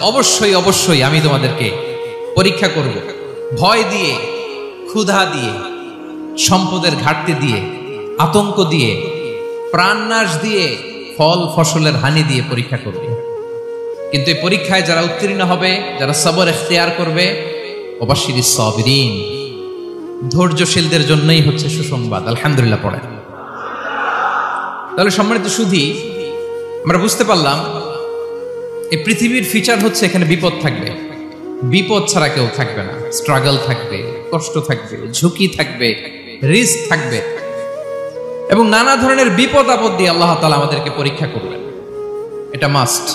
অবশ্যই অবশ্যই আমি তোমাদেরকে পরীক্ষা করব, ভয় দিয়ে, ক্ষুধা দিয়ে, সম্পদের ঘাটতি দিয়ে, আতঙ্ক দিয়ে, প্রাণনাশ দিয়ে, ফল ফসলের হানি দিয়ে পরীক্ষা করব। কিন্তু এই পরীক্ষায় যারা উত্তীর্ণ হবে, যারা সবর ইখতিয়ার করবে, ওয়াবাশশিরিস সাবিরিন, ধৈর্যশীলদের জন্যই হচ্ছে সুসংবাদ। আলহামদুলিল্লাহ পড়ে। তাহলে সম্মানিত সুধী, আমরা বুঝতে পারলাম এই পৃথিবীর ফিচার হচ্ছে এখানে বিপদ থাকবে, বিপদ ছাড়া কেউ থাকবে না। স্ট্রাগল থাকবে, কষ্ট থাকবে, ঝুঁকি থাকবে, রিস্ক থাকবে, এবং নানা ধরনের বিপদ আপদ দিয়ে আল্লাহ তাআলা আমাদেরকে পরীক্ষা করবেন। এটা মাস্ট,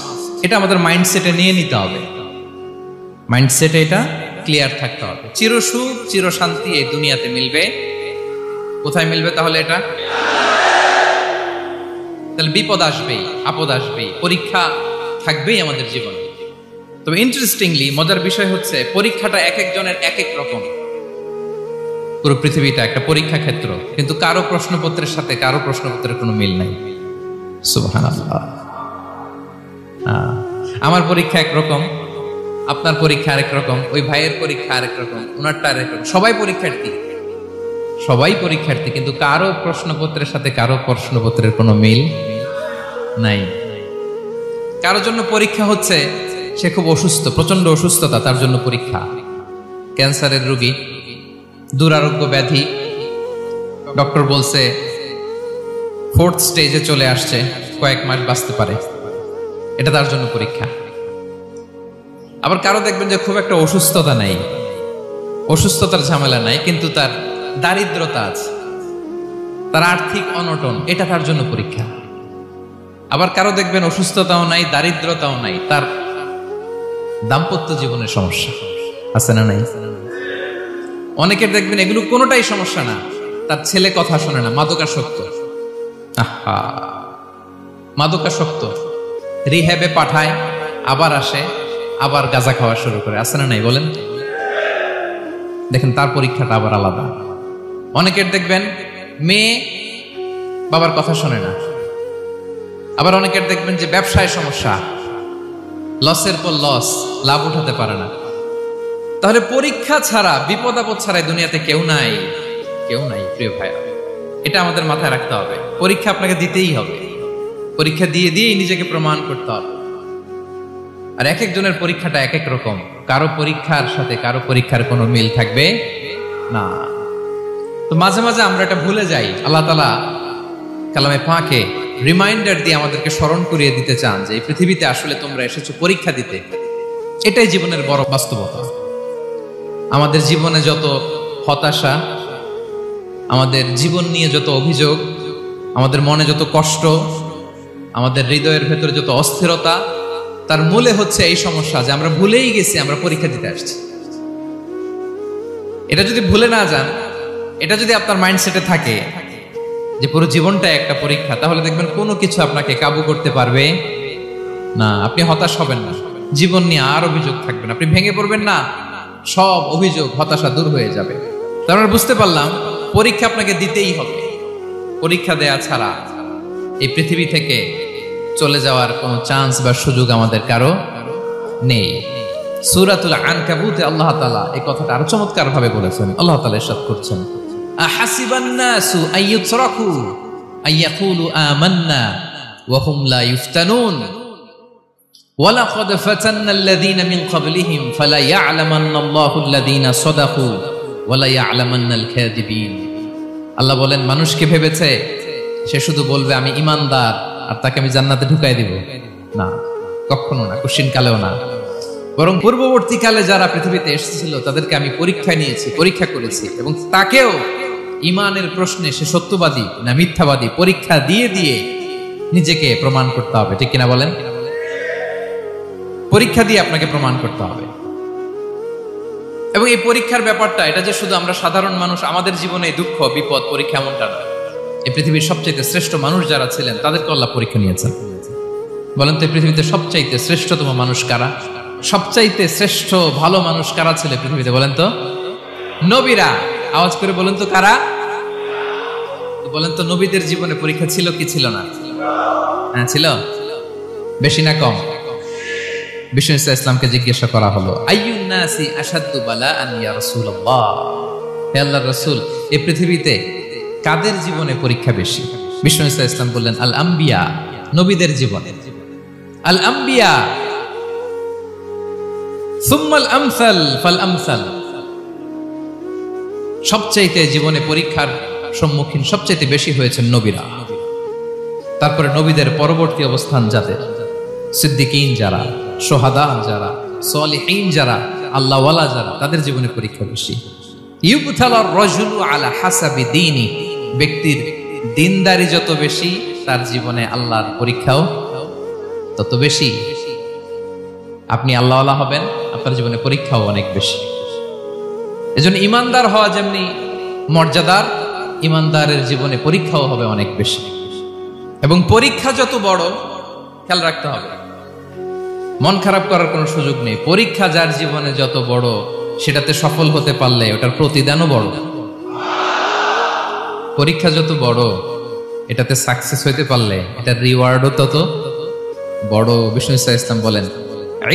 এটা আমাদের মাইন্ডসেটে নিয়ে নিতে হবে। মাইন্ডসেটে এটা ক্লিয়ার থাকতে হবে। চিরসুখ চিরশান্তি এই দুনিয়াতে মিলবে, কোথায় মিলবে তাহলে? এটা তাহলে বিপদ আসবেই, আপদ আসবেই, পরীক্ষা থাকবেই আমাদের জীবনে। তবে ইন্টারেস্টিংলি মজার বিষয় হচ্ছে পরীক্ষাটা এক একজনের এক এক রকম। পুরো পৃথিবীটা একটা পরীক্ষা ক্ষেত্র, কিন্তু কারো প্রশ্নপত্রের সাথে কারো প্রশ্নপত্রের কোনো মিল নাই। সুবহানাল্লাহ। আমার পরীক্ষা একরকম, আপনার পরীক্ষা আরেক রকম, ওই ভাইয়ের পরীক্ষা আরেক রকম, ওনারটা আরেক রকম। সবাই পরীক্ষার্থী, সবাই পরীক্ষার্থী, কিন্তু কারো প্রশ্নপত্রের সাথে কারো প্রশ্নপত্রের কোনো মিল নাই। কারো জন্য পরীক্ষা হচ্ছে সে খুব অসুস্থ, প্রচন্ড অসুস্থতা, তার জন্য পরীক্ষা। ক্যান্সারের রোগী, দুরারোগ্য ব্যাধি, ডক্টর বলছে 4th স্টেজে চলে আসছে, কয়েক মাস বাঁচতে পারে, এটা তার জন্য পরীক্ষা। আবার কারো দেখবেন যে খুব একটা অসুস্থতা নাই, অসুস্থতার ঝামেলা নাই, কিন্তু তার দারিদ্রতা আছে, তার আর্থিক অনটন, এটা তার জন্য পরীক্ষা। আবার কারো দেখবেন অসুস্থতাও নাই, দারিদ্রতাও নাই, তার দাম্পত্য জীবনের সমস্যা আছে না নাই? অনেকের দেখবেন এগুলো কোনোটাই সমস্যা না, তার ছেলে কথা শোনে না, মাদকাসক্ত। আহা, মাদকাসক্ত, রিহ্যাবে পাঠায়, আবার আসে, আবার গাঁজা খাওয়া শুরু করে, আছে না নাই বলেন? দেখেন তার পরীক্ষাটা আবার আলাদা। অনেকের দেখবেন মেয়ে বাবার কথা শোনে না। আবার অনেকের দেখবেন যে ব্যবসায় সমস্যা, লসের পর লস, লাভ উঠাতে পারে না। তাহলে পরীক্ষা ছাড়া, বিপদ আপদ ছাড়া দুনিয়াতে কেউ নাই, কেউ নাই প্রিয় ভাইরা। এটা আমাদের মাথায় রাখতে হবে। পরীক্ষা আপনাকে দিতেই হবে, পরীক্ষা দিয়ে দিয়েই নিজেকে প্রমাণ করতে হবে। আর এক একজনের পরীক্ষাটা এক এক রকম, কারো পরীক্ষার সাথে কারো পরীক্ষার কোনো মিল থাকবে না। তো মাঝে মাঝে আমরা এটা ভুলে যাই। আল্লাহ তাআলা কালামে পাকে রিমাইন্ডার দিয়ে আমাদেরকে স্মরণ করিয়ে দিতে চান যে এই পৃথিবীতে আসলে তোমরা এসেছো পরীক্ষা দিতে। এটাই জীবনের বড় বাস্তবতা। আমাদের জীবনে যত হতাশা, আমাদের জীবন নিয়ে যত অভিযোগ, আমাদের মনে যত কষ্ট, আমাদের হৃদয়ের ভেতরে যত অস্থিরতা, তার মূলে হচ্ছে এই সমস্যা যে আমরা ভুলেই গেছি আমরা পরীক্ষা দিতে আসছি। এটা যদি ভুলে না যান, এটা যদি আপনার মাইন্ডসেটে থাকে যে পুরো জীবনটা একটা পরীক্ষা, তাহলে দেখবেন কোনো কিছু আপনাকে কাবু করতে পারবে না। আপনি হতাশ হবেন না, জীবন নিয়ে আর অভিযোগ থাকবে না, আপনি ভেঙে পড়বেন না, সব অভিযোগ হতাশা দূর হয়ে যাবে। তার মানে বুঝতে পারলাম পরীক্ষা আপনাকে দিতেই হবে। পরীক্ষা দেয়া ছাড়া এই পৃথিবী থেকে চলে যাওয়ার কোনো চান্স বা সুযোগ আমাদের কারো নেই। সূরাতুল আনকাবুতে আল্লাহ তাআলা এই কথাটা আরো চমৎকার ভাবে বলেছেন। আল্লাহ তাআলা ইরশাদ করছেন, আহাসিবান নাসু আইয়ুতরাকু আইয়াকুলু আমান্না ওয়া হুম লা ইফতানুন ওয়ালাকাদ ফাতান্নাল্লাযীনা মিন ক্বাবলিহিম ফালা ইয়া'লামান্নাল্লাহু আল্লাযীনা সাদাকু ওয়া লা ইয়া'লামান্নাল কাযিবিন। আল্লাহ বলেন, মানুষকে ভেবেছে সে শুধু বলবে আমি ঈমানদার আর তাকে আমি জান্নাতে ঢুকাই দিব? না, কখনো না, কোশ্চিন কালেও না। বরং পূর্ববর্তীকালে যারা পৃথিবীতে এসেছিল তাদেরকে আমি পরীক্ষা নিয়েছি, পরীক্ষা করেছি, এবং তাকেও ঈমানের প্রশ্নে সে সত্যবাদী না মিথ্যাবাদী পরীক্ষা দিয়ে দিয়ে নিজেকে প্রমাণ করতে হবে। ঠিক কিনা বলেন? পরীক্ষা দিয়ে আপনাকে প্রমাণ করতে হবে। এবং এই পরীক্ষার ব্যাপারটা, এটা যে শুধু আমরা সাধারণ মানুষ আমাদের জীবনে দুঃখ বিপদ পরীক্ষা এমনটা নয়। এই পৃথিবীর সবচাইতে শ্রেষ্ঠ মানুষ যারা ছিলেন তাদেরকে আল্লাহ পরীক্ষা নিয়েছেন। বলেন তো এই পৃথিবীতে সবচাইতে শ্রেষ্ঠতম মানুষ কারা? সবচাইতে শ্রেষ্ঠ ভালো মানুষ কারা ছিল পৃথিবীতে? বলেন তো নবীরা। আওয়াজ করে বলেন তো কারা? বলেন তো নবীদের জীবনে পরীক্ষা ছিল কি ছিল না? হ্যাঁ ছিল। বেশি না কম? বিষ্ণু ইসলামকে জিজ্ঞাসা করা হলো, আইয়ুন নাসি আশাদ্দু বালাআন ইয়া রাসূলুল্লাহ, হে আল্লাহর রাসূল, এই পৃথিবীতে কাদের জীবনে পরীক্ষা বেশি? বিষ্ণু ইসলাম বললেন, আল আম্বিয়া, নবীদের জীবনে। আল আম্বিয়া সুম্মাল আমসাল ফাল আমসাল, সবচাইতে জীবনে পরীক্ষার সম্মুখীন সবচাইতে বেশি হয়েছেন নবীরা। তারপরে নবীদের পরবর্তী অবস্থান যাদের, সিদ্দিকিন যারা, সোহাদা যারা, সলিহিন যারা, আল্লাহওয়ালা যারা, তাদের জীবনে পরীক্ষা বেশি। ইউবতালার রাজুলু আলা হাসাবি দীনি, ব্যক্তির দিনদারি যত বেশি তার জীবনে আল্লাহর পরীক্ষাও তত বেশি। আপনি আল্লাহওয়ালা হবেন, আপনার জীবনে পরীক্ষাও অনেক বেশি। এজন্য ইমানদার হওয়া যেমনি মর্যাদার, ইমানদারের জীবনে পরীক্ষাও হবে অনেক বেশি। এবং পরীক্ষা যত বড়, খেয়াল রাখতে হবে, মন খারাপ করার কোনো সুযোগ নেই। পরীক্ষা যার জীবনে যত বড়, সেটাতে সফল হতে পারলে ওটার প্রতিদানও বড়। পরীক্ষা যত বড়, এটাতে সাকসেস হইতে পারলে এটার রিওয়ার্ডও তত বড়। বিষ্ণু ইসলাম বলেন,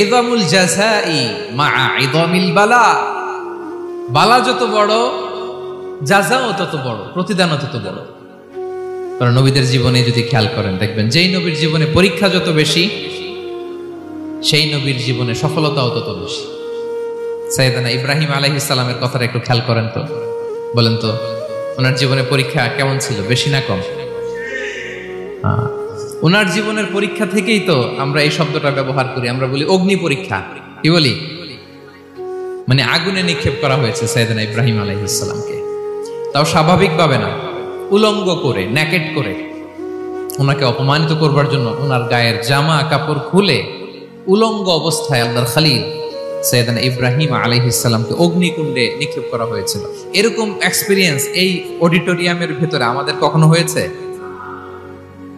ইযামুল জাযাই মাআ ইযামিল বালা, বালা যত বড়, জাযাও তত বড়, প্রতিদানও তত বড়। কারণ নবীদের জীবনে যদি খেয়াল করেন, দেখবেন যেই নবীর জীবনে পরীক্ষা যত বেশি, সেই নবীর জীবনে সফলতাও তত বেশি। সাইয়েদনা ইব্রাহিম আলাইহিস সালামের কথাটা একটু খেয়াল করেন তো, বলেন তো, ওনার জীবনে পরীক্ষা কেমন ছিল, বেশি না কম? ওনার জীবনের পরীক্ষা থেকেই তো আমরা এই শব্দটা ব্যবহার করি, আমরা বলি অগ্নি পরীক্ষা। কি বলি? মানে আগুনে নিক্ষেপ করা হয়েছে সাইয়েদনা ইব্রাহিম আলাইহিস সালামকে, তাও স্বাভাবিকভাবে না, উলঙ্গ করে, ন্যাকেট করে ওনাকে অপমানিত করবার জন্য ওনার গায়ের জামা কাপড় খুলে উলঙ্গ অবস্থায় আল্লাহর খলিল সাইয়েদনা ইব্রাহিম আলাইহিস সালামকে অগ্নিকুণ্ডে নিক্ষেপ করা হয়েছিল। এরকম এক্সপেরিয়েন্স এই অডিটোরিয়ামের ভেতরে আমাদের কখনো হয়েছে?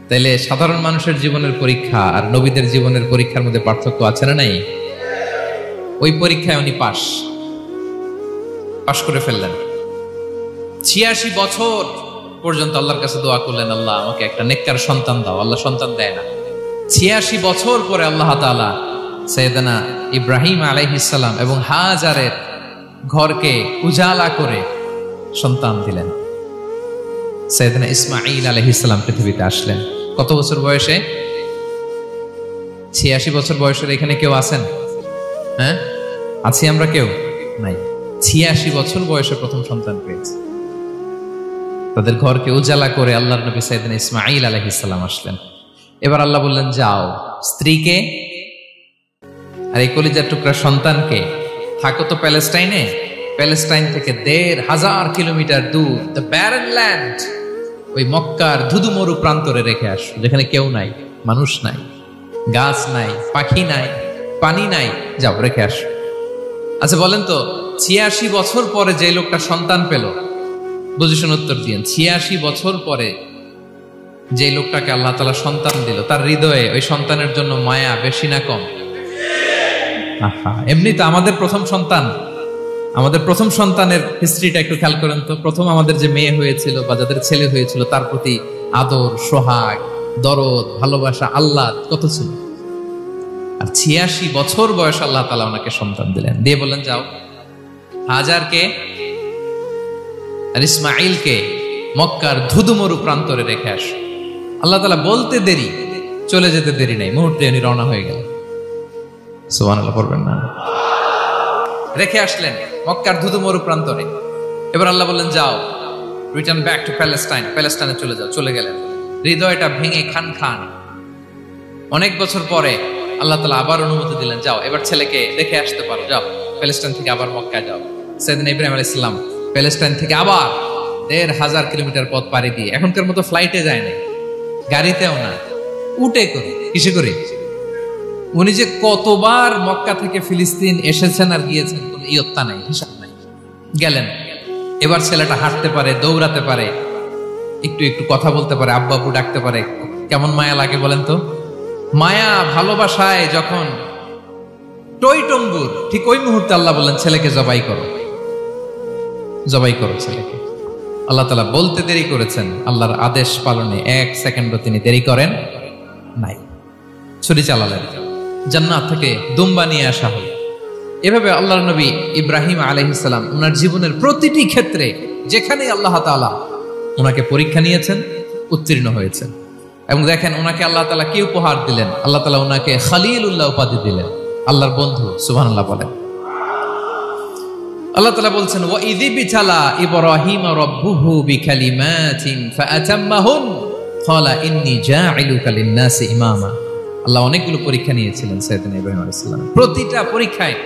তাইলে সাধারণ মানুষের জীবনের পরীক্ষা আর নবীদের জীবনের পরীক্ষার মধ্যে পার্থক্য আছে না নাই? ওই পরীক্ষায় উনি পাশ করে ফেললেন। 86 বছর পর্যন্ত আল্লাহর কাছে দোয়া করলেন, আল্লাহ আমাকে একটা নেককার সন্তান দাও। আল্লাহ সন্তান দেয় না। 86 বছর পরে আল্লাহ তাআলা সাইয়েদনা ইব্রাহিম আলাইহিস সালাম এবং হাজারের ঘরকে উজালা করে সন্তান দিলেন। সাইয়েদনা ইসমাঈল আলাইহিস সালাম পৃথিবীতে আসলেন কত বছর বয়সে? 86 বছর বয়সের এখানে কেউ আছেন? হ্যাঁ, আছি আমরা? কেউ নাই। 86 বছর বয়সে প্রথম সন্তান পেয়েছে। তাদের ঘরকে উজালা করে আল্লাহর নবী সাইয়েদনা ইসমাঈল আলাইহিস সালাম আসলেন। এবার আল্লাহ বললেন, যাও স্ত্রীকে আর এই কলিজার টুকরা সন্তানকে, থাকো তো প্যালেস্টাইনে, প্যালেস্টাইন থেকে ১,৫০০ কিলোমিটার দূর, দ্য ব্যারেন ল্যান্ড, ওই মক্কার ধুধুমরু প্রান্তরে রেখে আসো, যেখানে কেউ নাই, মানুষ নাই, গাছ নাই, পাখি নাই, পানি নাই, যাও রেখে আসো। আচ্ছা বলেন তো, ৮৬ বছর পরে যে লোকটা সন্তান পেল, বুঝেছেন উত্তর দিয়েন, ৮৬ বছর পরে যে লোকটাকে আল্লাহ তাআলা সন্তান দিল, তার হৃদয়ে ওই সন্তানের জন্য মায়া বেশি না কম? এমনি তো আমাদের প্রথম সন্তানের হিস্ট্রিটা একটু খেয়াল করেন তো। প্রথম আমাদের যে মেয়ে হয়েছিল বা যাদের ছেলে হয়েছিল, তার প্রতি আদর, সোহাগ, দরদ, ভালোবাসা, আল্লাহ কত ছিল। আর ৮৬ বছর বয়স আল্লাহ তাআলা ওনাকে সন্তান দিলেন, দিয়ে বললেন, যাও হাজারকে আর ইসমাঈলকে মক্কার ধুধুমরু প্রান্তরে রেখে আসো। আল্লাহ তাআলা বলতে দেরি, চলে যেতে দেরি নাই, মুহূর্তে উনি রওনা হয়ে গেলেন। সুবহানাল্লাহ পড়বেন না? রেখে আসলেন মক্কার ধুধুমরু প্রান্তরে। এবার আল্লাহ বললেন, যাও রিটার্ন ব্যাক টু প্যালেস্টাইন, প্যালেস্টাইনে চলে যাও। চলে গেলেন, হৃদয়টা ভেঙে খান খান। অনেক বছর পরে আল্লাহ তাআলা আবার অনুমতি দিলেন, যাও এবার ছেলেকে দেখে আসতে পারো, যাও প্যালেস্টাইন থেকে আবার মক্কায় যাও। সাইয়েদনা ইব্রাহিম আলাইহিস সালাম প্যালেস্টাইন থেকে আবার ১,৫০০ কিলোমিটার পথ পাড়ি দিয়ে, এখনকার মতো ফ্লাইটে যায় না, গাড়িতেও না, উটে করে। কিসে করে? উনি যে কতবার মক্কা থেকে ফিলিস্তিন এসেছেন আর গিয়েছেন, কোনো ইয়ত্তা নাই, হিসাব নাই। গেলেন, এবার ছেলেটা হাঁটতে পারে, দৌড়াতে পারে, একটু একটু কথা বলতে পারে, আব্বু আব্বু ডাকতে পারে। কেমন মায়া লাগে বলেন তো? মায়া ভালোবাসায় যখন টইটম্বুর, ঠিক ওই মুহূর্তে আল্লাহ বললেন, ছেলেকে জবাই করো, জবাই করো ছেলেকে। আল্লাহ তাআলা বলতে দেরি করেছেন, আল্লাহর আদেশ পালনে 1 সেকেন্ডও তিনি দেরি করেন নাই। ছুরি চালালেন, জান্নাত থেকে দুম্বা নিয়ে আসা হলো। এভাবে আল্লাহর নবী ইব্রাহিম আলাইহিস সালাম ওনার জীবনের প্রতিটি ক্ষেত্রে যেখানে আল্লাহ তাআলা ওনাকে পরীক্ষা নিয়েছেন, উত্তীর্ণ হয়েছেন। এবং দেখেন ওনাকে আল্লাহ তাআলা কি উপহার দিলেন, আল্লাহ তাআলা ওনাকে খলিলুল্লাহ উপাধি দিলেন, আল্লাহর বন্ধু। সুবহানাল্লাহ বলেন। আল্লাহ তাআলা বলছেন, ওয়া ইযিবতালা ইব্রাহিম রাব্বুহু বিকালিমাতিন ফাআতাম্মাহুন ক্বালা ইন্নী জাঈলুকা লিন-নাসি ইমামা। আল্লাহ অনেকগুলো পরীক্ষা নিয়েছিলেন সাইয়েদনা ইব্রাহিম আলাইহিস সালাম, প্রতিটা পরীক্ষায়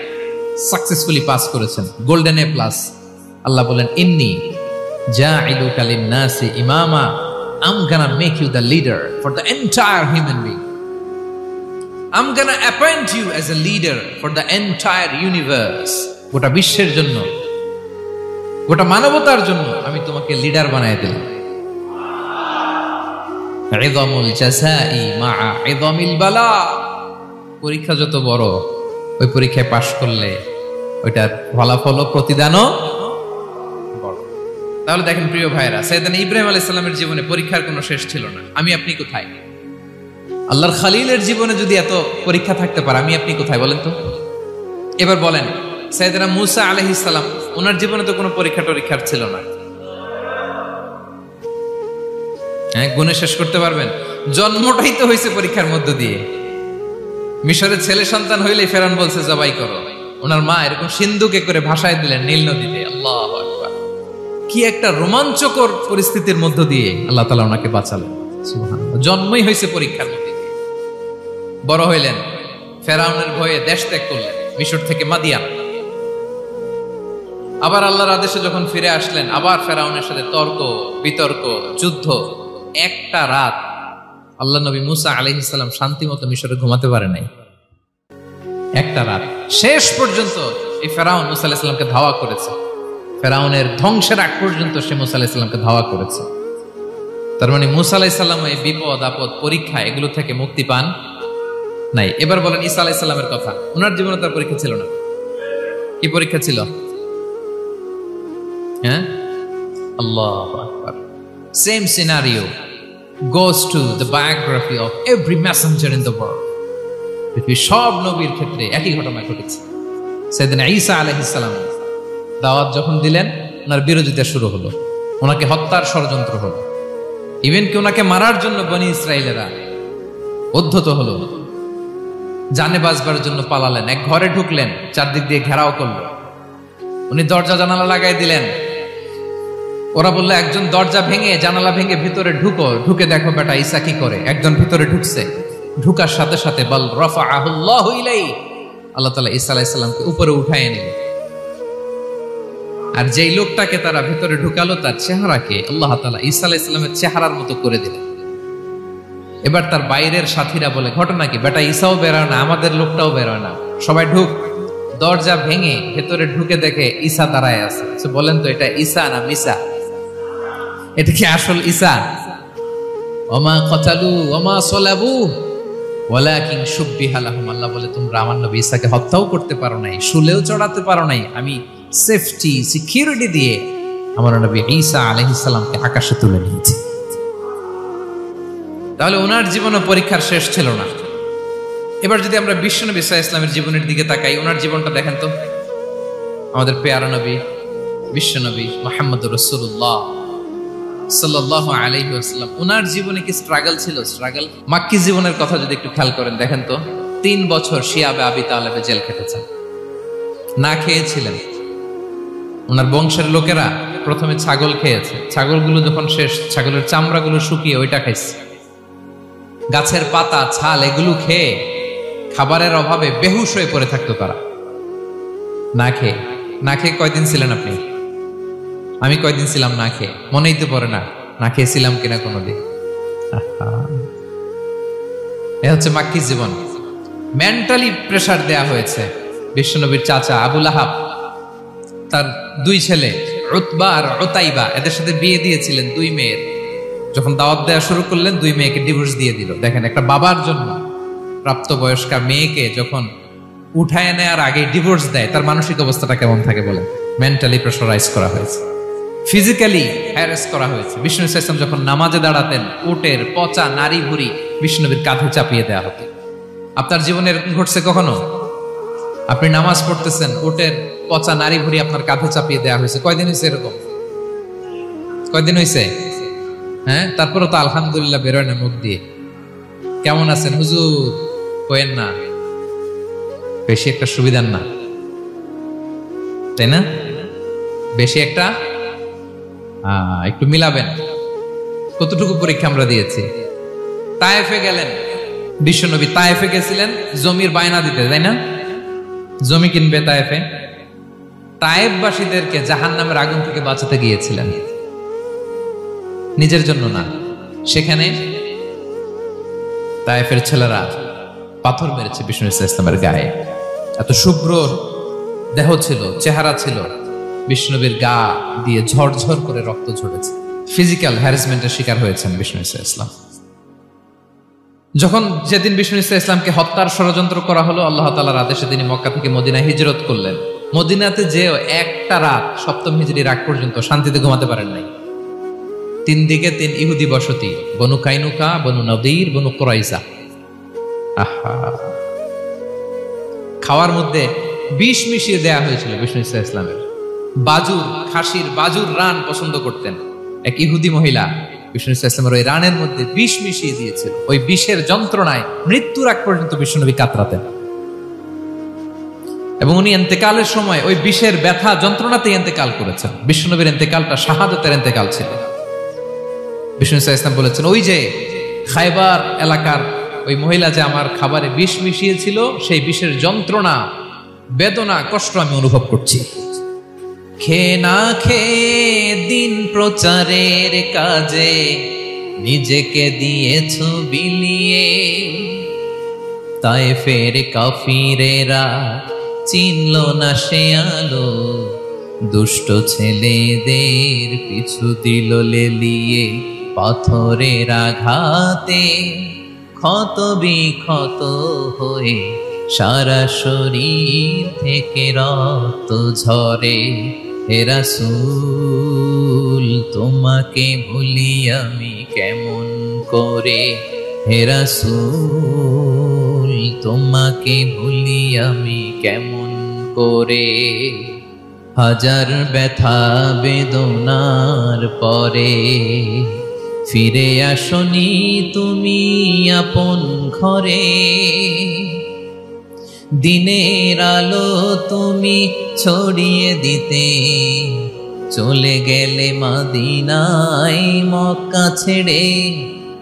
সাকসেসফুলি পাস করেছেন, গোল্ডেন এ প্লাস। আল্লাহ বলেন, ইন্নী জাঈলুকা লিন-নাসি ইমামা, I'm gonna make you the leader for the entire human being. I'm gonna appoint you as a leader for the entire universe. গোটা বিশ্বের জন্য, গোটা মানবতার জন্য আমি তোমাকে লিডার বানায় দিলাম। ইযামুল জাযাই মা'a ইযামিল বালা। পরীক্ষা যত বড়, ওই পরীক্ষায় পাশ করলে ওইটার ফলাফল ও প্রতিদানও বড়। তাহলে দেখেন প্রিয় ভাইরা, সাইয়েদনা ইব্রাহিম আলাইহিস সালামের জীবনে পরীক্ষার কোনো শেষ ছিল না। আমি আপনি কোথায়? আল্লাহর খলিলের জীবনে যদি এত পরীক্ষা থাকতে পারে, আমি আপনি কোথায় বলেন তো? এবার বলেন, সাইয়েদনা মূসা আলাইহিস সালাম, ওনার জীবনে তো কোনো পরীক্ষার ছিল না। হ্যাঁ, গুণে শেষ করতে পারবেন? জন্মটাই তো হয়েছে পরীক্ষার মধ্য দিয়ে। মিশরের ছেলে সন্তান হইলে ফেরাউন বলছে জবাই করো, ওনার মা এরকম সিন্ধুকে করে ভাসায় দিলেন নীল নদীতে। আল্লাহু আকবার, কি একটা রোমাঞ্চকর পরিস্থিতির মধ্য দিয়ে আল্লাহ তাআলা ওনাকে বাঁচালেন। সুবহানাল্লাহ, জন্মই হয়েছে পরীক্ষার মধ্যে। বড় হইলেন, ফেরাউনের ভয়ে দেশ ত্যাগ করলেন, মিশর থেকে মাদিয়ান। আবার আল্লাহর আদেশে যখন ফিরে আসলেন, আবার ফেরাউনের সাথে তর্ক বিতর্ক, যুদ্ধ। একটা রাত আল্লাহ নবী মূসা আলাইহিস সালাম শান্তি মতো মিশরে ঘুমাতে পারে নাই। একটা রাত শেষ পর্যন্ত এই ফেরাউন মূসা আলাইহিস সালামকে ধাওয়া করেছে। ফেরাউনের ধ্বংসের আগ পর্যন্ত সে মূসা আলাইহিস সালামকে ধাওয়া করেছে। তার মানে মূসা আলাইহিস সালাম এই বিপদ আপদ পরীক্ষা এগুলো থেকে মুক্তি পান নাই। এবার বলেন ঈসা আলাইহিস সালামের কথা, ওনার জীবনে তার পরীক্ষা ছিল না। কি পরীক্ষা ছিল? হ্যাঁ, আল্লাহু আকবার। Same scenario goes to the biography of every messenger in the world. পৃথিবীর সব নবীর ক্ষেত্রে একই ঘটনা ঘটেছে। সাইয়েদনা ঈসা আলাইহিস সালাম দাওয়াত যখন দিলেন, ওনার বিরোধিতা শুরু হলো, ওনাকে হত্যার ষড়যন্ত্র হলো। ইভেন কি ওনাকে মারার জন্য বনি ইসরাইলেরা উদ্ধত হলো, জানে বাঁচবার জন্য পালালেন। এক ঘরে ঢুকলেন, চারদিক দিয়ে ঘেরাও করলো, উনি দরজা জানালা লাগাই দিলেন। ওরা বললো, একজন দরজা ভেঙে জানালা ভেঙে ভিতরে ঢুকো, ঢুকে দেখো বেটা ঈসা কি করে। একজন ভিতরে ঢুকছে, ঢুকার সাথে সাথে বল রাফাআহুল্লাহু ইলাইহি, আল্লাহ তাআলা ঈসা আলাইহিস সালামকে উপরে উঠায় নিলেন। আর যেই লোকটাকে তারা ভিতরে ঢুকালো, তার চেহারাকে আল্লাহ তাআলা ঈসা আলাইহিস সালামের চেহারার মতো করে দিলেন। এবার তার বাইরের সাথীরা বলে, ঘটনা কি বেটা? ঈসাও বেরোয় না, আমাদের লোকটাও বেরোয় না, সবাই ঢুক। দরজা ভেঙে ভেতরে ঢুকে দেখে ঈসা দাঁড়ায় আছে। বলেন তো, এটা ঈসা না মিসা? এটা কি আসল ঈসা? ওমা কতালু ওমা সলাবু ওয়ালাকিন শুব্বিহা লাহুম। আল্লাহ বলে, তোমরা আমার নবী ঈসাকে হত্যাও করতে পারো নাই, শুলেও চড়াতে পারো নাই, আমি সেফটি সিকিউরিটি দিয়ে আমার নবী ঈসা আলাইহিস সালামকে আকাশে তুলে নিয়েছি। তাহলে ওনার জীবনে পরীক্ষার শেষ ছিল না। এবার যদি আমরা বিশ্বনবী সাল্লাল্লাহু আলাইহি ওয়াসাল্লামের জীবনের দিকে তাকাই, ওনার জীবনটা দেখেন তো। আমাদের পেয়ারা নবী বিশ্বনবী মুহাম্মদুর রাসূলুল্লাহ সাল্লাল্লাহু আলাইহি ওয়াসাল্লাম, ওনার জীবনে কি স্ট্রাগল ছিল? স্ট্রাগল। মাক্কি জীবনের কথা যদি একটু খেয়াল করেন, দেখেন তো 3 বছর শিয়াবে আবি তালেবে জেল খেটেছেন, না খেয়েছিলেন। ওনার বংশের লোকেরা প্রথমে ছাগল খেয়েছে, ছাগলগুলো যখন শেষ, ছাগলের চামড়াগুলো শুকিয়ে ওইটা খাইছে। গাছের পাতা ছাল এগুলো খেয়ে খাবারের অভাবে বেহুশ হয়ে পড়ে থাকতো তারা। না খেয়ে কয়দিন ছিলেন আপনি? আমি কয়দিন ছিলাম না খেয়ে? মনেই তো পড়ে না, না খেয়েছিলাম কিনা কোনোদিন। এ হচ্ছে মাক্কি জীবন। মেন্টালি প্রেসার দেয়া হয়েছে। বিশ্বনবীর চাচা আবু লাহাব, তার 2 ছেলে উতবা আর উতাইবা, এদের সাথে বিয়ে দিয়েছিলেন 2 মেয়ের। যখন দাওয়াত দেওয়া শুরু করলেন, 2 মেয়েকে ডিভোর্স দিয়ে দিল। দেখেন, একটা বাবার জন্য প্রাপ্তবয়স্কা মেয়েকে যখন উঠায় নেয়ার আগে ডিভোর্স দেয়, তার মানসিক অবস্থাটা কেমন থাকে বলেন? মেন্টালি প্রেসারাইজ করা হয়েছে, ফিজিক্যালি হ্যারাস করা হয়েছে। বিষ্ণু সাল্লাল্লাহু আলাইহি ওয়াসাল্লাম যখন নামাজে দাঁড়াতেন, উটের পচা নারী ভুঁড়ি বিষ্ণুনবীর কাঁধে চাপিয়ে দেওয়া হতো। আপনার জীবনে এরকম ঘটছে কখনো? আপনি নামাজ পড়তেছেন, উটের পচা নারী ভুঁড়ি আপনার কাঁধে চাপিয়ে দেওয়া হয়েছে। কয়দিন হয়েছে এরকম? কয়দিন হয়েছে? হ্যাঁ, তারপরে তো আলহামদুলিল্লাহ বেরোয় না মুখ দিয়ে। কেমন আছেন হুজুর? কয়েন না, বেশি একটা সুবিধার না, তাই না? বেশি একটা একটু মিলাবেন। কতটুকু পরীক্ষা আমরা দিয়েছি। তায়েফে গেলেন বিশ্বনবী, তায়েফে গেছিলেন জমির বায়না দিতে, তাই না? জমি কিনবে তায়েফে। তায়েফবাসীদেরকে জাহান্নামের আগুন থেকে বাঁচাতে গিয়েছিলেন, নিজের জন্য না। সেখানে তায়েফের ছেলেরা পাথর মেরেছে বিষ্ণু ইসলামের গায়ে। এত শুভ্র দেহ ছিল, চেহারা ছিল, বিষ্ণুবীর গা দিয়ে ঝরঝর করে রক্ত ঝরেছে। ফিজিক্যাল হ্যারাসমেন্টের শিকার হয়েছেন বিষ্ণু ইসলাম। যখন যেদিন বিষ্ণু ইসলামকে হত্যার ষড়যন্ত্র করা হলো, আল্লাহ তাআলার আদেশে তিনি মক্কা থেকে মদিনায় হিজরত করলেন। মদিনাতে যে একটা রাত, সপ্তম হিজরির আগ পর্যন্ত শান্তিতে ঘুমাতে পারেন নাই। 3 দিকে 3 ইহুদি বসতি, বনু কাইনুকা, বনু নদীর, বনু কুরাইজা। আহা, খাওয়ার মধ্যে বিষ মিশিয়ে দেয়া হয়েছিল বিষ্ণু ইসলামের। বাজুর, খাসির বাজুর রান পছন্দ করতেন। এক ইহুদি মহিলা বিষ্ণু ইসলামের ওই রানের মধ্যে বিষ মিশিয়ে দিয়েছিল। ওই বিষের যন্ত্রণায় মৃত্যুর আগ পর্যন্ত বিষ্ণুনবী কাতরাতেন, এবং উনি ইন্তেকালের সময় ওই বিষের ব্যথা যন্ত্রণাতে ইন্তেকাল করেছেন। বিষ্ণুনবীর ইন্তেকালটা শাহাদাতের ইন্তেকাল ছিল। বিষ্ণু ইসলাম বলেছেন, ওই যে খায়বার এলাকার ওই মহিলা যে আমার খাবারে বিষ মিশিয়েছিল, সেই বিষের যন্ত্রণা, বেদনা, কষ্ট আমি অনুভব করছি। খেয়ে না খেয়ে দিন প্রচারের কাজে নিজেকে দিয়েছ বিলিয়ে, তায়েফের কাফিরেরা চিনল না সে আলো, দুষ্ট ছেলেদের পিছু দিল লেলিয়ে, পাথরের আঘাতে ক্ষত বিক্ষত হয়ে সারা শরীর থেকে রক্ত ঝরে। হে রাসূল তোমাকে ভুলি আমি কেমন করে, হে রাসূল তোমাকে ভুলি আমি কেমন করে। হাজার ব্যথা বেদনার পরে ফিরে আসনি তুমি আপন ঘরে, দিনের আলো তুমি ছড়িয়ে দিতে চলে গেলে মদিনায় মক্কা ছেড়ে।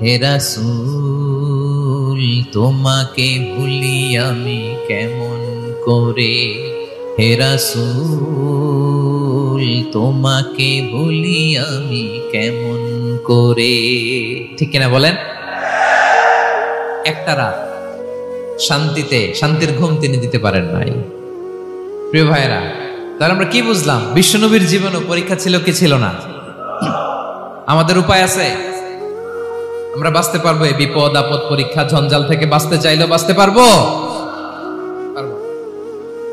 হে রাসূল তোমাকে ভুলি আমি কেমন করে, হে রাসূল তোমাকে ভুলি আমি কেমন করে। ঠিক কিনা বলেন? একটা রাত শান্তিতে, শান্তির ঘুম তিনি দিতে পারেন নাই। প্রিয় ভাইরা, তাহলে আমরা কি বুঝলাম? বিশ্বনবীর জীবনও পরীক্ষা ছিল কি ছিল না? আমাদের উপায় আছে? আমরা বাঁচতে পারবো এই বিপদ আপদ পরীক্ষা ঝঞ্ঝাল থেকে? বাঁচতে চাইলেও বাঁচতে পারবো?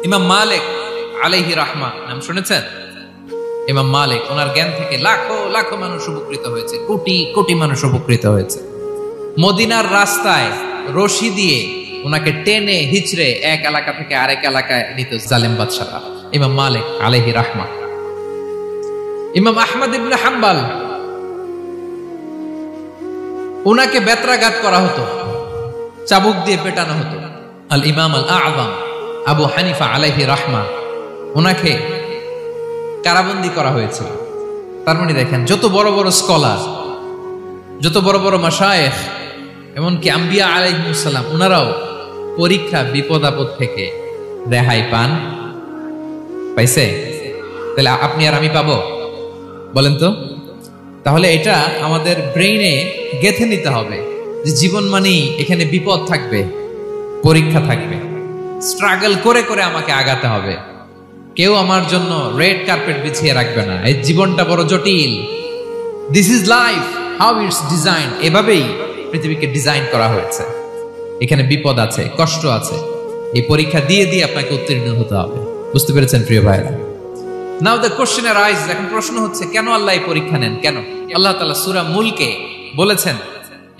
ইমাম মালিক আলাইহি রাহমা নাম শুনেছেন? ইমাম মালিক, ওনার জ্ঞান থেকে লাখো লাখো মানুষ উপকৃত হয়েছে, কোটি কোটি মানুষ উপকৃত হয়েছে। মদিনার রাস্তায় রশি দিয়ে ওনাকে টেনে হিচড়ে এক এলাকা থেকে আরেক এলাকায় নিত জালেম বাদশারা। ইমাম মালিক আলাইহি রাহমা। ইমাম আহমদ ইবনে হাম্বল, ওনাকে বেত্রাঘাত করা হতো, চাবুক দিয়ে পেটানো হতো। আল ইমাম আল আযম আবু হানিফা আলাইহি রাহমা, ওনাকে কারাবন্দী করা হয়েছিল। তার মানে দেখেন, যত বড় বড় স্কলার, যত বড় বড় মাশায়েখ, এমনকি আম্বিয়া আলাইহিস সালাম, ওনারাও পরীক্ষা বিপদ আপদ থেকে রেহাই পান। পাইছে? তাহলে আপনি আর আমি পাবো? বলেন তো। তাহলে এটা আমাদের ব্রেইনে গেঁথে নিতে হবে যে জীবন মানেই এখানে বিপদ থাকবে, পরীক্ষা থাকবে, স্ট্রাগল করে করে আমাকে আগাতে হবে। কেউ আমার জন্য রেড কার্পেট বিছিয়ে রাখবে না। এই জীবনটা বড় জটিল। This is life, how it's design. এভাবেই পৃথিবীকে ডিজাইন করা হয়েছে। এখানে বিপদ আছে, কষ্ট আছে। এই পরীক্ষা দিয়ে দিয়ে আপনাকে উত্তীর্ণ হতে হবে। বুঝতে পেরেছেন প্রিয় ভাইরা? নাও দ্য কোশ্চেন আরাইজ, এখন প্রশ্ন হচ্ছে, কেন আল্লাহ এই পরীক্ষা নেন? কেন? আল্লাহ তাআলা সূরা মুলকে বলেছেন,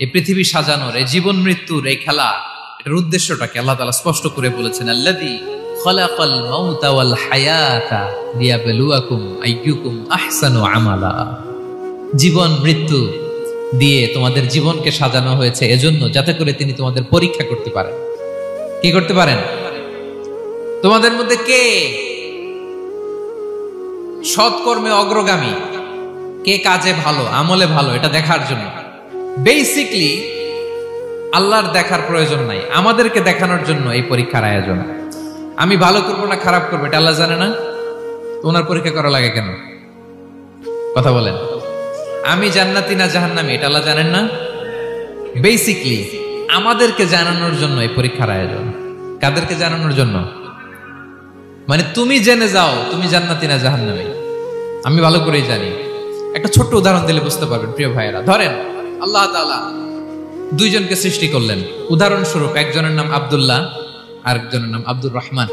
এই পৃথিবী সাজানোর, এই জীবন মৃত্যুর এই খেলা এটার উদ্দেশ্যটাকে আল্লাহ তাআলা স্পষ্ট করে বলেছেন, আল্লাযী খালাকাল মাউতা ওয়াল হায়াতা লিয়াবলুয়াকুম আইয়ুকুম আহসানু আমালা। জীবন মৃত্যু দিয়ে তোমাদের জীবনকে সাজানো হয়েছে এজন্য, যাতে করে তিনি তোমাদের পরীক্ষা করতে পারেন। কি করতে পারেন? তোমাদের মধ্যে কে সৎকর্মে অগ্রগামী, কে কাজে ভালো, আমলে ভালো, এটা দেখার জন্য। বেসিকলি আল্লাহর দেখার প্রয়োজন নাই, আমাদেরকে দেখানোর জন্য এই পরীক্ষার আয়োজন। আমি ভালো করবো না খারাপ করবো এটা আল্লাহ জানে না? তো ওনার পরীক্ষা করা লাগে কেন? কথা বলেন। আমি জান্নাতি না জাহান্নামী এটা আল্লাহ জানেন না? বেসিকলি আমাদেরকে জানানোর জন্য এই পরীক্ষার আয়োজন। কাদেরকে জানানোর জন্য? মানে তুমি জেনে যাও তুমি জান্নাতি না জাহান্নামী। আমি ভালো করেই জানি। একটা ছোট্ট উদাহরণ দিলে বুঝতে পারবেন প্রিয় ভাইয়েরা। ধরেন আল্লাহ তাআলা দুইজনকে সৃষ্টি করলেন। উদাহরণস্বরূপ একজনের নাম আব্দুল্লাহ আর একজনের নাম আব্দুর রহমান।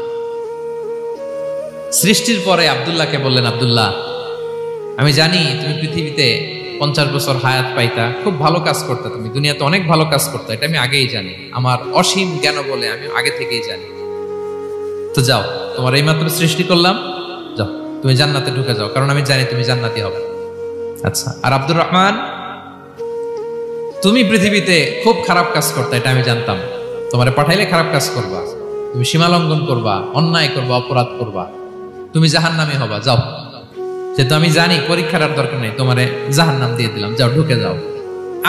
সৃষ্টির পরে আব্দুল্লাহকে বললেন, আব্দুল্লাহ আমি জানি তুমি পৃথিবীতে 50 বছর হায়াত পাইতা, খুব ভালো কাজ করতে, তুমি দুনিয়াতে অনেক ভালো কাজ করতে, এটা আমি আগেই জানি, আমার অসীম জ্ঞান বলে আমি আগে থেকেই জানি। তো যাও, তোমার এইমাত্র সৃষ্টি করলাম, যাও তুমি জান্নাতে ঢুকে যাও, কারণ আমি জানি তুমি জান্নাতি হবে। আচ্ছা, আর আব্দুর রহমান তুমি পৃথিবীতে খুব খারাপ কাজ করতে, এটা আমি জানতাম, তোমারে পাঠাইলে খারাপ কাজ করবা, তুমি সীমা লঙ্ঘন করবা, অন্যায় করবা, অপরাধ করবা, তুমি জাহান্নামী হবা, যাও। যেহেতু আমি জানি পরীক্ষার আর দরকার নেই, তোমারে জাহান্নাম দিয়ে দিলাম, যাও ঢুকে যাও।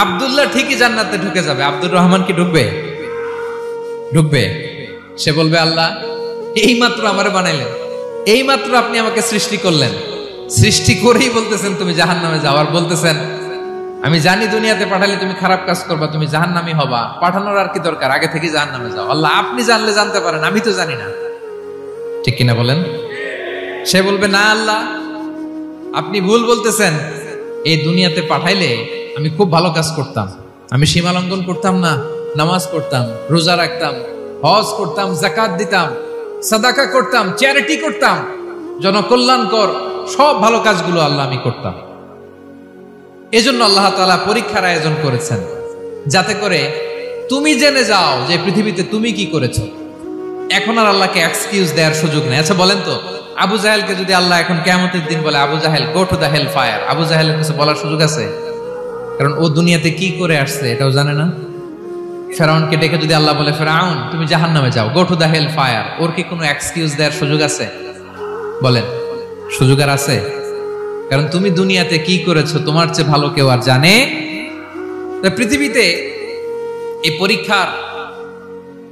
আব্দুল্লাহ ঠিকই জান্নাতে ঢুকে যাবে, আব্দুর রহমান কি ঢুকবে? ঢুকবে। সে বলবে, আল্লাহ এইমাত্র আমারে বানাইলেন, এইমাত্র আপনি আমাকে সৃষ্টি করলেন, সৃষ্টি করেই বলতেছেন তুমি জাহান্নামে যাও, আর বলতেছেন আমি জানি দুনিয়াতে পাঠালে তুমি খারাপ কাজ করবা, তুমি জাহান্নামী হবা, পাঠানোর আর কি দরকার, আগে থেকে জাহান্নামে যাও। আল্লাহ আপনি জানলে জানতে পারেন, আমি তো জানি না। ঠিক কিনা বলেন? সে বলবে, না আল্লাহ আপনি ভুল বলতেছেন, এই দুনিয়াতে পাঠাইলে আমি খুব ভালো কাজ করতাম, আমি সীমা লঙ্ঘন করতাম না, নামাজ পড়তাম, রোজা রাখতাম, হজ করতাম, যাকাত দিতাম, সাদাকা করতাম, চ্যারিটি করতাম, জনকল্যাণকর সব ভালো কাজগুলো আল্লাহ আমি করতাম। এজন্য আল্লাহ তাআলা পরীক্ষার আয়োজন করেছেন, যাতে করে তুমি জেনে যাও যে পৃথিবীতে তুমি কি করেছো। এখন আর আল্লাহকে এক্সকিউজ দেওয়ার সুযোগ নেই। আচ্ছা বলেন তো, আবু জাহেলকে যদি আল্লাহ এখন কিয়ামতের দিন বলে, Abu Jahl go to the hell fire, Abu জাহেলের কাছে বলার সুযোগ আছে? কারণ ও দুনিয়াতে কি করে আসছে এটাও জানে না। ফেরাউনকে ডেকে যদি আল্লাহ বলে, ফেরাউন তুমি জাহান্নামে যাও, go to the hell fire, ওর কি কোনো এক্সকিউজ দেওয়ার সুযোগ আছে? বলেন, সুযোগ আর আছে? কারণ তুমি দুনিয়াতে কি করেছো তোমার চেয়ে ভালো কেউ আর জানে? পৃথিবীতে এই পরীক্ষার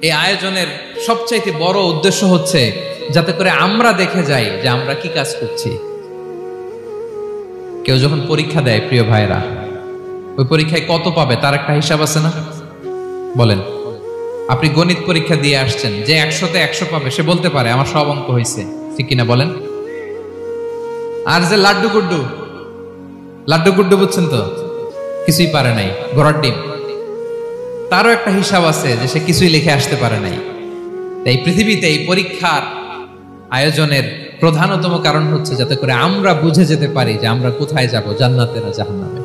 এই আয়োজনের সবচাইতে বড় উদ্দেশ্য হচ্ছে যাতে করে আমরা দেখে যাই যে আমরা কি কাজ করছি। কেউ যখন পরীক্ষা দেয় প্রিয় ভাইরা, ওই পরীক্ষায় কত পাবে তার একটা হিসাব আছে না? বলেন, আপনি গণিত পরীক্ষা দিয়ে আসছেন, যে 100-তে 100 পাবে সে বলতে পারে আমার সব অঙ্ক হয়েছে, ঠিক কিনা বলেন? আর যে লাড্ডু গুড্ডু বুঝছেন তো, কিছুই পারে নাই, ঘোড়ার ডিম, তারও একটা হিসাব আছে যে সে কিছুই লিখে আসতে পারে নাই। তাই পৃথিবীতে এই পরীক্ষার আয়োজনের প্রধানতম কারণ হচ্ছে যাতে করে আমরা বুঝে যেতে পারি যে আমরা কোথায় যাব, জান্নাতে না জাহান্নামে।